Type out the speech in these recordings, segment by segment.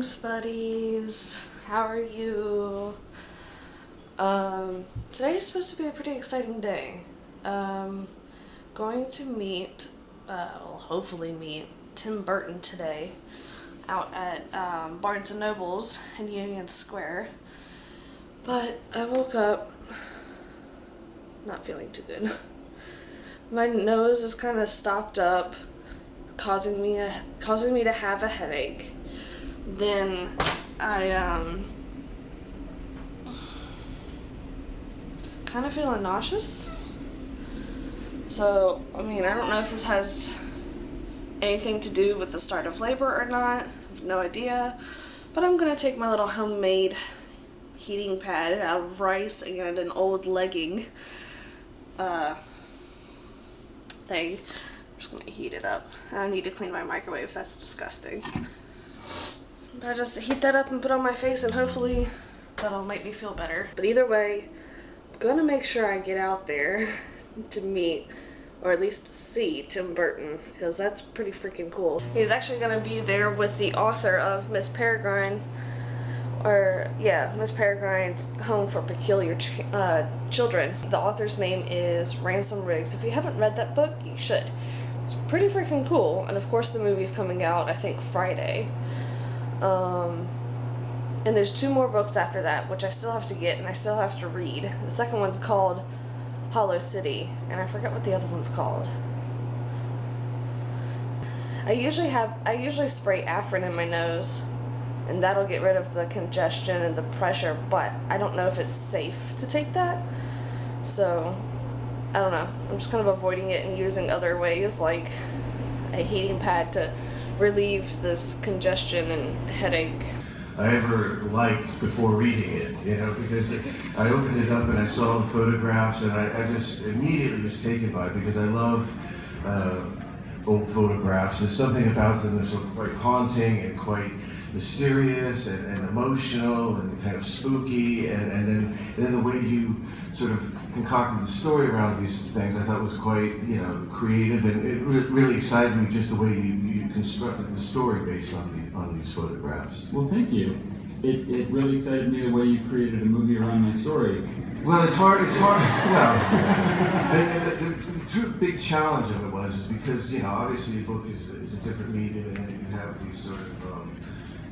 Greetings, buddies. How are you? Today is supposed to be a pretty exciting day. Going to meet, hopefully meet Tim Burton today out at Barnes & Noble's in Union Square. But I woke up not feeling too good. My nose is kind of stopped up, causing me to have a headache. Then I kind of feeling nauseous. So, I don't know if this has anything to do with the start of labor or not. I have no idea. But I'm gonna take my little homemade heating pad out of rice and an old legging thing. I'm just gonna heat it up. I need to clean my microwave. That's disgusting. But I just heat that up and put on my face, and hopefully that'll make me feel better. But either way, I'm gonna make sure I get out there to meet, or at least see, Tim Burton, because that's pretty freaking cool. He's actually gonna be there with the author of Miss Peregrine, Miss Peregrine's Home for Peculiar Children. The author's name is Ransom Riggs. If you haven't read that book, you should. It's pretty freaking cool. And of course the movie's coming out, I think, Friday. And there's 2 more books after that, which I still have to get and I still have to read. The second one's called Hollow City, and I forget what the other one's called. I usually spray Afrin in my nose, and that'll get rid of the congestion and the pressure, but I don't know if it's safe to take that. So, I don't know. I'm just kind of avoiding it and using other ways, like a heating pad to relieve this congestion and headache. I ever liked before reading it, because I opened it up and I saw the photographs, and I just immediately was taken by it, because I love old photographs. There's something about them that's quite haunting and quite mysterious and emotional and kind of spooky, and then the way you sort of concocted the story around these things I thought was quite creative, and it really excited me, just the way you constructed the story based on these photographs. Well, thank you. It really excited me the way you created a movie around my story. Well, it's hard. Well, the true big challenge of it is because obviously a book is a different medium, and you have these sort of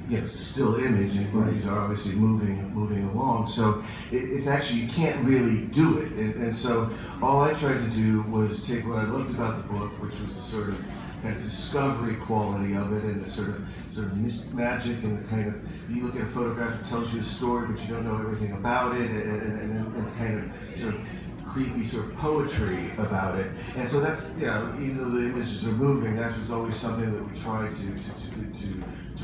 it's a still image, and movies are obviously moving along. So it's actually, you can't really do it, and so all I tried to do was take what I loved about the book, which was the sort of kind of discovery quality of it, and the sort of magic, and the kind of, you look at a photograph, it tells you a story, but you don't know everything about it, and kind of sort of creepy sort of poetry about it. And so that's, even though the images are moving, that was always something that we tried to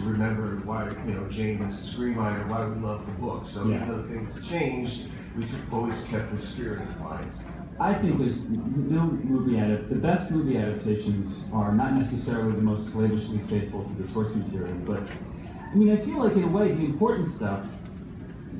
remember why, Jane is a screenwriter, why we love the book. So even though things changed, we always kept the spirit in mind. I think there's no the best movie adaptations are not necessarily the most slavishly faithful to the source material, but I feel like in a way the important stuff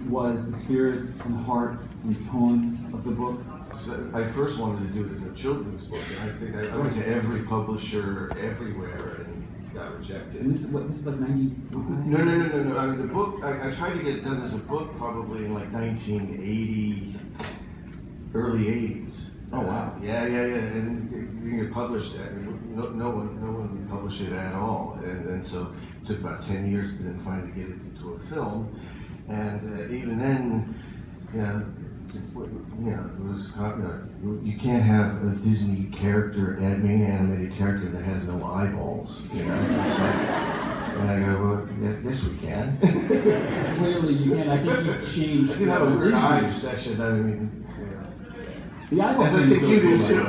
was the spirit and heart and tone of the book. So I first wanted to do it as a children's book, and I think I went to every publisher everywhere and got rejected. And this is like 90? No. The book, I tried to get it done as a book probably in like 1980, early 80s. Oh, wow. Yeah, and you get published, no one would publish it at all, and so it took about 10 years to then finally get it into a film, and even then, it was, you can't have a Disney character, main animated character that has no eyeballs, It's like, and I go, well, yes we can. Clearly you can. I think you changed. You have a weird eye obsession, The eyeballs as I think you do too.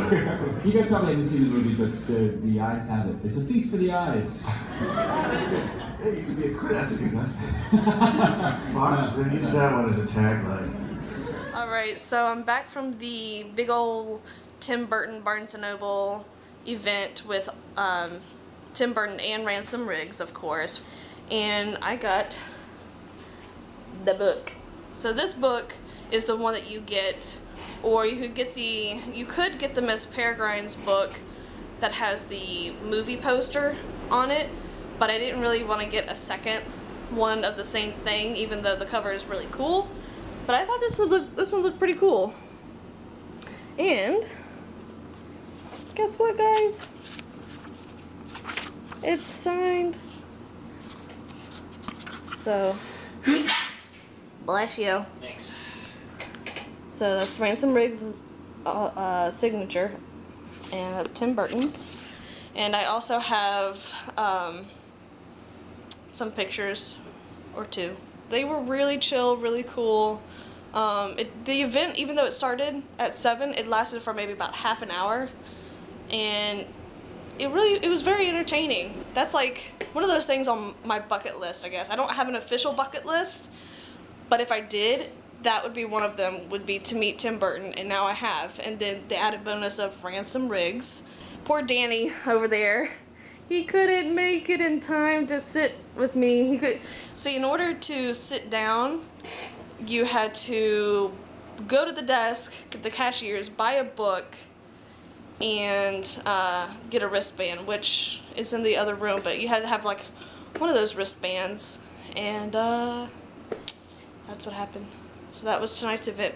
You guys probably haven't seen the movie, but the eyes have it. It's a feast for the eyes. Hey, you could be a critic. That's a good one. Fox, then use that one as a tagline. Alright, so I'm back from the big ol' Tim Burton Barnes & Noble event with Tim Burton and Ransom Riggs, of course. And I got the book. So this book is the one that you get, or you could get the Miss Peregrine's book that has the movie poster on it, but I didn't really want to get a second one of the same thing, even though the cover is really cool. But I thought this one looked pretty cool. And guess what, guys? It's signed. So, bless you. Thanks. So that's Ransom Riggs' signature, and that's Tim Burton's. And I also have some pictures or two. They were really chill, really cool. The event, even though it started at 7, it lasted for maybe about half an hour, and it was very entertaining. That's like one of those things on my bucket list, I guess. I don't have an official bucket list, but if I did, that would be one of them, would be to meet Tim Burton, and now I have. And then the added bonus of Ransom Riggs. Poor Danny over there. He couldn't make it in time to sit with me. See, in order to sit down, you had to go to the desk, get the cashiers, buy a book, and get a wristband, which is in the other room, but you had to have like one of those wristbands, and that's what happened. So that was tonight's event.